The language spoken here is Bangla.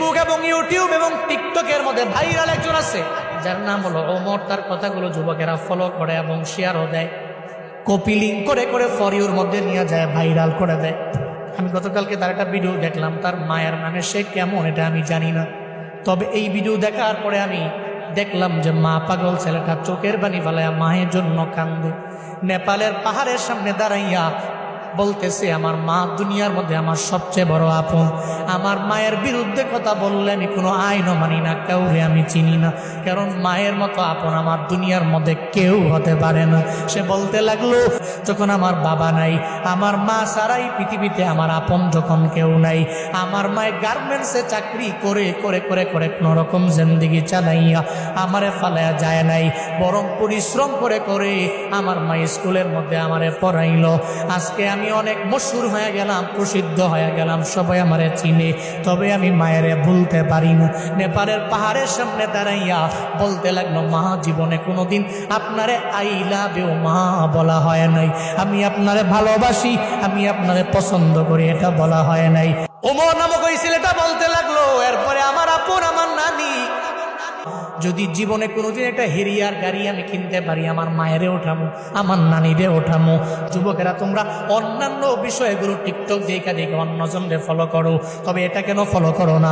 ফেসবুক এবং ইউটিউব এবং টিকটকের মধ্যে ভাইরাল একজন আছে যার নাম হলো ওমর। তার কথাগুলো যুবকেরা ফলো করে এবং শেয়ারও দেয়, কপি লিঙ্ক করে করে ফর ইউর মধ্যে নিয়ে যায়, ভাইরাল করে দেয়। আমি গতকালকে তার একটা ভিডিও দেখলাম, তার মায়ের মানে সে কেমন এটা আমি জানি না, তবে এই ভিডিও দেখার পরে আমি দেখলাম যে মা পাগল ছেলেটা চোখের পানি ফেলাইয়া মায়ের জন্য কান্দে। নেপালের পাহাড়ের সামনে দাঁড়াইয়া বলতেছে, আমার মা দুনিয়ার মধ্যে আমার সবচেয়ে বড় আপন। আমার মায়ের বিরুদ্ধে কথা বললে আমি কোনো আইনও মানি না, কাউরে আমি চিনি না, কারণ মায়ের মতো আপন আমার দুনিয়ার মধ্যে কেউ হতে পারে না। সে বলতে লাগলো, যখন আমার বাবা নাই, আমার মা ছাড়াই পৃথিবীতে আমার আপন যখন কেউ নাই, আমার মায়ের গার্মেন্টসে চাকরি করে করে করে করে কোনো রকম জিন্দেগি চালাইয়া আমারে ফালাইয়া যায় নাই, বরং পরিশ্রম করে করে আমার মা স্কুলের মধ্যে আমারে পড়াইল। আজকে আমি অনেক মশহুর হয়ে গেলাম, প্রসিদ্ধ হয়ে গেলাম, সবাই আমারে চিনে, তবে আমি মায়েরে ভুলতে পারি না। নেপালের পাহাড়ের সামনে দাঁড়াইয়া বলতে লাগলো, মা জীবনে কোনোদিন আপনারে আই লাভ ইউ মা বলা হয় নাই, আমি আপনারে ভালোবাসি, আমি আপনারে পছন্দ করি, এটা বলা হয় নাই। ওমর নামক ওই ছেলেটা বলতে লাগলো, এরপরে আমার আপন আমার নানি, যদি জীবনে কোনোদিন একটা হেরিয়ার গাড়ি আমি কিনতে পারি, আমার মায়েরে ওঠামো, আমার নানিরে ওঠামো। যুবকেরা তোমরা অন্যান্য বিষয়গুলো টিকটক দেখা দেখে অন্যজনকে ফলো করো, তবে এটা কেন ফলো করো না?